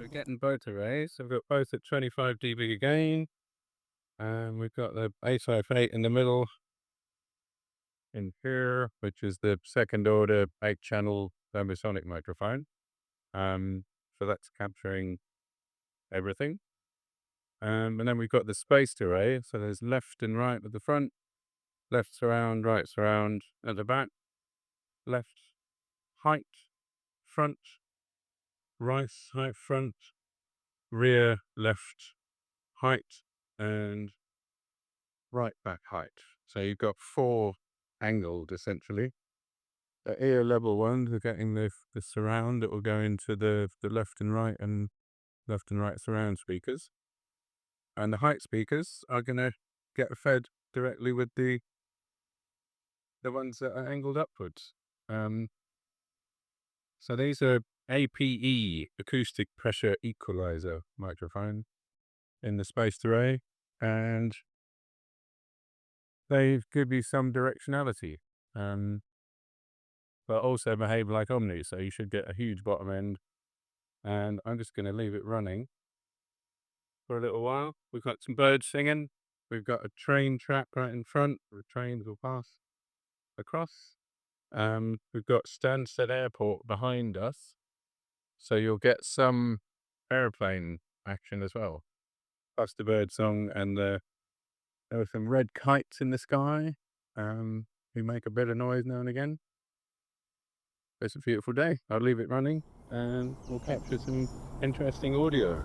we're getting both arrays. So we've got both at 25 dB gain, and we've got the A-Type8 in the middle in here, which is the second order 8-channel ambisonic microphone. So that's capturing everything. And then we've got the spaced array. So there's left and right at the front, left surround, right surround at the back, left height, front, right height, front, rear, left height, and right back height. So you've got 4 angled essentially. The ear level ones are getting the surround that will go into the left and right surround speakers. And the height speakers are going to get fed directly with the ones that are angled upwards. So these are APE, acoustic pressure equalizer microphone in the spaced array, and they give you some directionality, but also behave like Omni, so you should get a huge bottom end. And I'm just going to leave it running for a little while. We've got some birds singing. We've got a train track right in front, where trains will pass across. We've got Stansted Airport behind us, so you'll get some airplane action as well. Plus the bird song, and there were some red kites in the sky, who make a bit of noise now and again. It's a beautiful day. I'll leave it running, and we'll capture some interesting audio.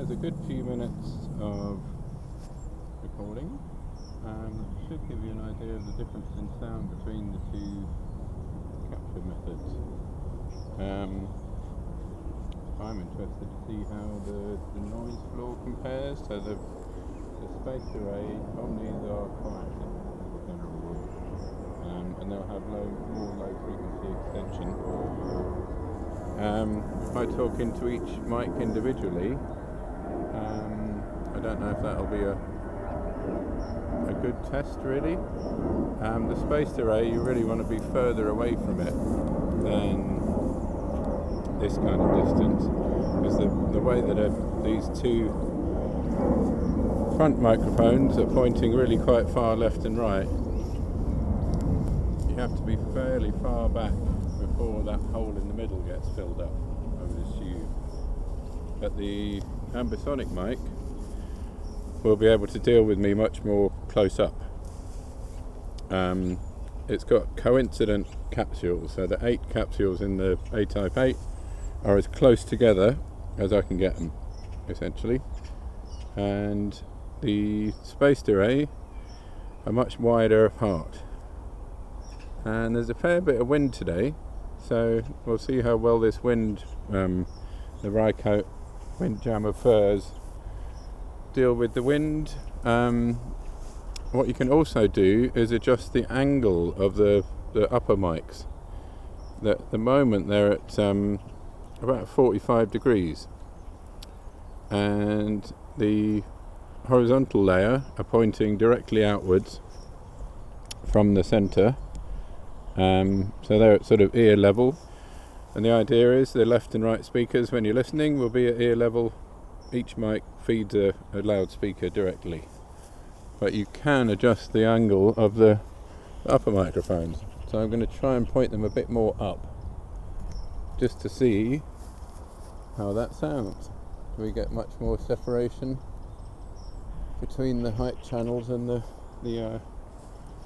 there's a good few minutes of recording. Should give you an idea of the difference in sound between the two capture methods. I'm interested to see how the noise floor compares. So the space array omnis are quiet as a general rule, and they'll have more low frequency extension. If I talk into each mic individually, I don't know if that'll be a good test really. The spaced array, you really want to be further away from it than this kind of distance, because the way that these two front microphones are pointing really quite far left and right, you have to be fairly far back before that hole in the middle gets filled up, I would assume. But the Ambisonic mic will be able to deal with me much more close up. It's got coincident capsules, so the 8 capsules in the A-Type8 are as close together as I can get them, essentially. And the spaced array are much wider apart. And there's a fair bit of wind today, so we'll see how well this wind, the Rycote Windjammer furs, deal with the wind. What you can also do is adjust the angle of the upper mics. At the moment they're at about 45 degrees, and the horizontal layer are pointing directly outwards from the centre, so they're at sort of ear level, and the idea is the left and right speakers, when you're listening, will be at ear level. Each mic feeds a loudspeaker directly, but you can adjust the angle of the upper microphones. So I'm going to try and point them a bit more up, just to see how that sounds. Do we get much more separation between the height channels and the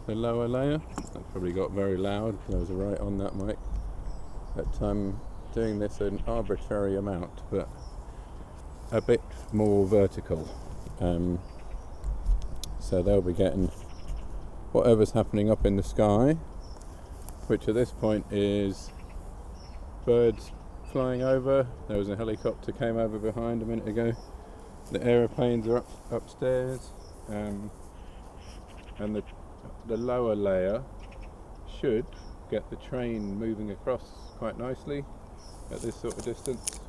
lower layer? That probably got very loud because I was right on that mic. But I'm doing this an arbitrary amount, but a bit more vertical. So they'll be getting whatever's happening up in the sky, which at this point is birds flying over. There was a helicopter came over behind a minute ago. The aeroplanes are upstairs, and the lower layer should get the train moving across quite nicely at this sort of distance.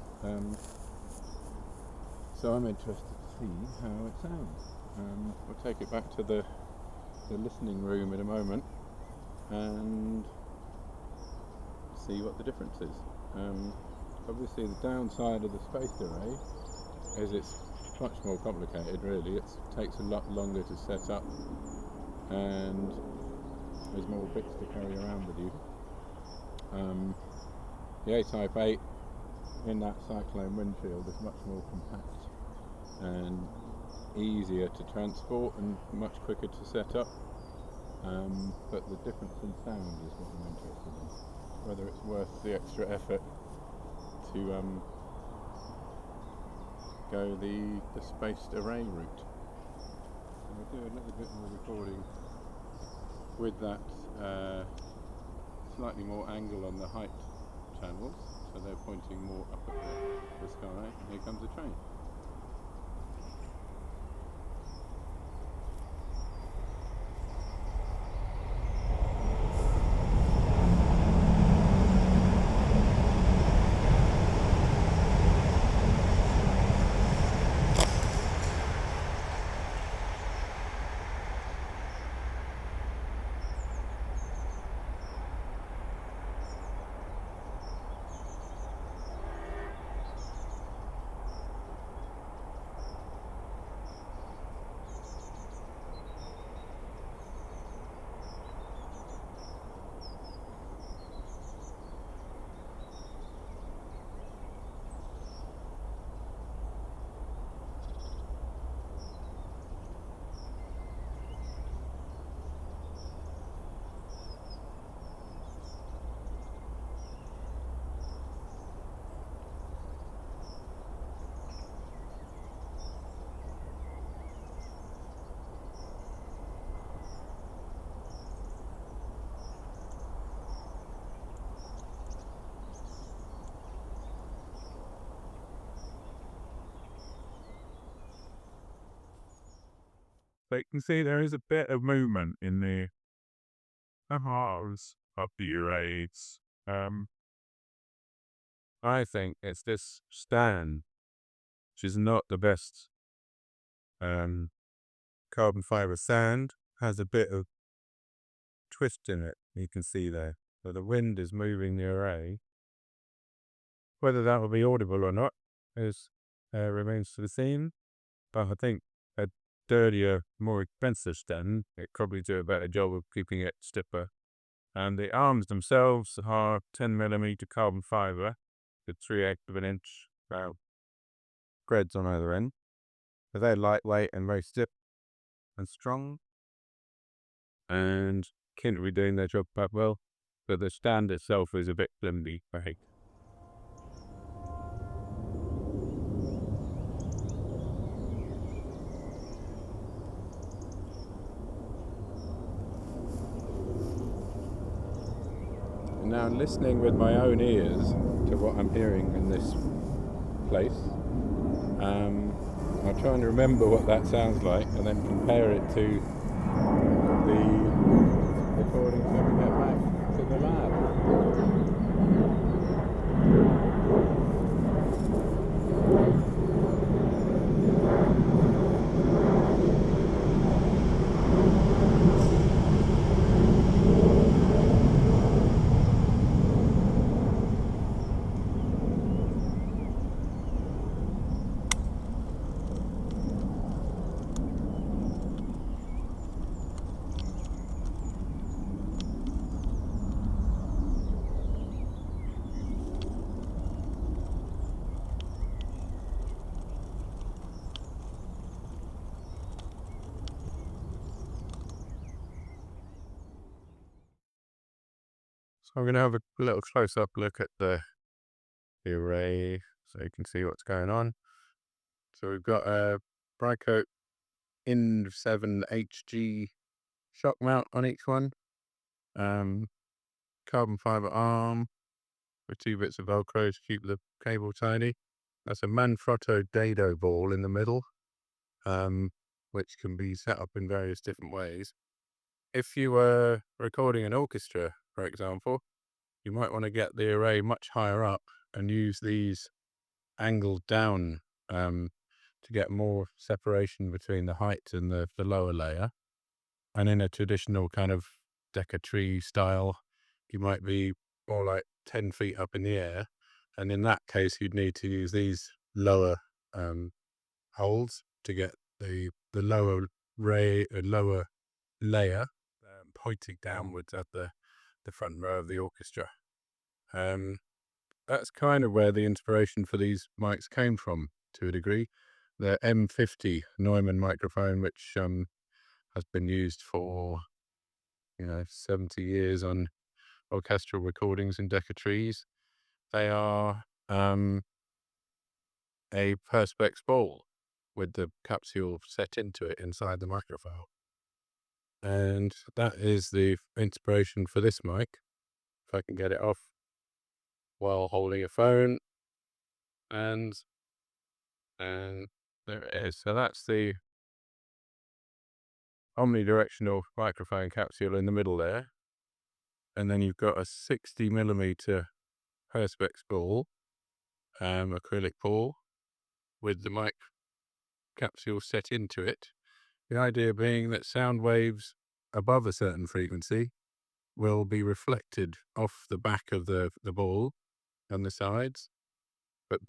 So I'm interested to see how it sounds. We'll take it back to the listening room in a moment and see what the difference is. Obviously the downside of the spaced array is it's much more complicated really. It takes a lot longer to set up, and there's more bits to carry around with you. The A-Type8 in that cyclone windshield is much more compact and easier to transport and much quicker to set up, but the difference in sound is what I'm interested in, whether it's worth the extra effort to go the spaced array route. And we'll do a little bit more recording with that slightly more angle on the height channels, so they're pointing more up at the sky, and here comes the train. So you can see there is a bit of movement in the halves of the arrays. I think it's this stand, which is not the best carbon fiber stand, has a bit of twist in it, you can see there. So the wind is moving the array. Whether that will be audible or not is remains to be seen. But I think a dirtier, more expensive stand, it probably do a better job of keeping it stiffer. And the arms themselves are 10mm carbon fiber with 3/8 of an inch threads on either end. So they're lightweight and very stiff and strong, and can't be doing their job quite well. But the stand itself is a bit flimsy, I think. And now listening with my own ears to what I'm hearing in this place, I'll try and remember what that sounds like and then compare it to the recordings that we get back to the lab. So I'm going to have a little close-up look at the array so you can see what's going on. So we've got a Brycoat In7HG shock mount on each one. Carbon fiber arm with 2 bits of Velcro to keep the cable tidy. That's a Manfrotto dado ball in the middle, which can be set up in various different ways. If you were recording an orchestra, for example, you might want to get the array much higher up and use these angled down to get more separation between the height and the lower layer. And in a traditional kind of deca tree style, you might be more like 10 feet up in the air. And in that case, you'd need to use these lower holes to get the lower lower layer pointing downwards at the front row of the orchestra. That's kind of where the inspiration for these mics came from, to a degree. The M50 Neumann microphone, which has been used for 70 years on orchestral recordings in deca trees. They are a perspex ball with the capsule set into it inside the microphone. And that is the inspiration for this mic. If I can get it off while holding a phone, and there it is. So that's the omnidirectional microphone capsule in the middle there. And then you've got a 60mm perspex ball, acrylic ball, with the mic capsule set into it. The idea being that sound waves above a certain frequency will be reflected off the back of the ball and the sides, but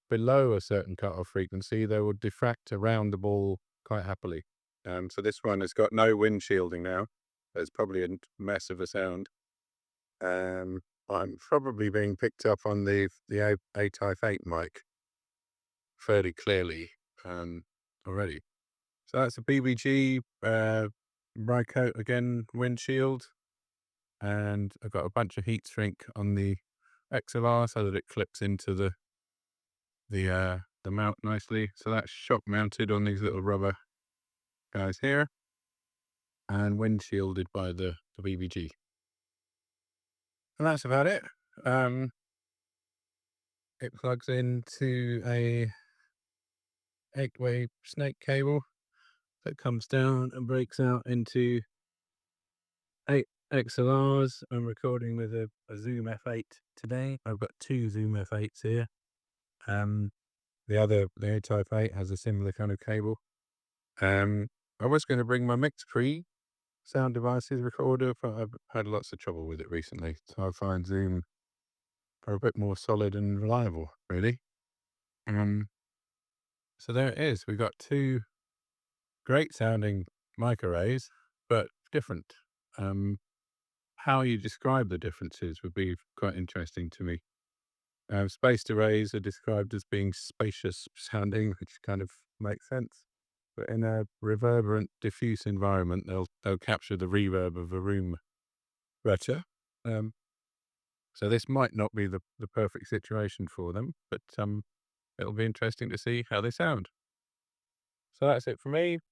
below a certain cutoff frequency, they will diffract around the ball quite happily. So this one has got no wind shielding now. There's probably a mess of a sound. I'm probably being picked up on the A-Type8 mic fairly clearly already. So that's a BBG Brycoat again windshield, and I've got a bunch of heat shrink on the XLR so that it clips into the mount nicely. So that's shock mounted on these little rubber guys here, and windshielded by the BBG. And that's about it. It plugs into a 8-way snake cable. that comes down and breaks out into 8 XLRs. I'm recording with a Zoom F8 today. I've got 2 Zoom F8s here. The A-Type 8 has a similar kind of cable. I was going to bring my Mix Pre sound devices recorder, but I've had lots of trouble with it recently. So I find Zoom are a bit more solid and reliable, really. So there it is. We've got 2 great sounding mic arrays, but different. How you describe the differences would be quite interesting to me. Spaced arrays are described as being spacious sounding, which kind of makes sense. But in a reverberant, diffuse environment, they'll capture the reverb of a room better. So this might not be the perfect situation for them, but it'll be interesting to see how they sound. So that's it for me.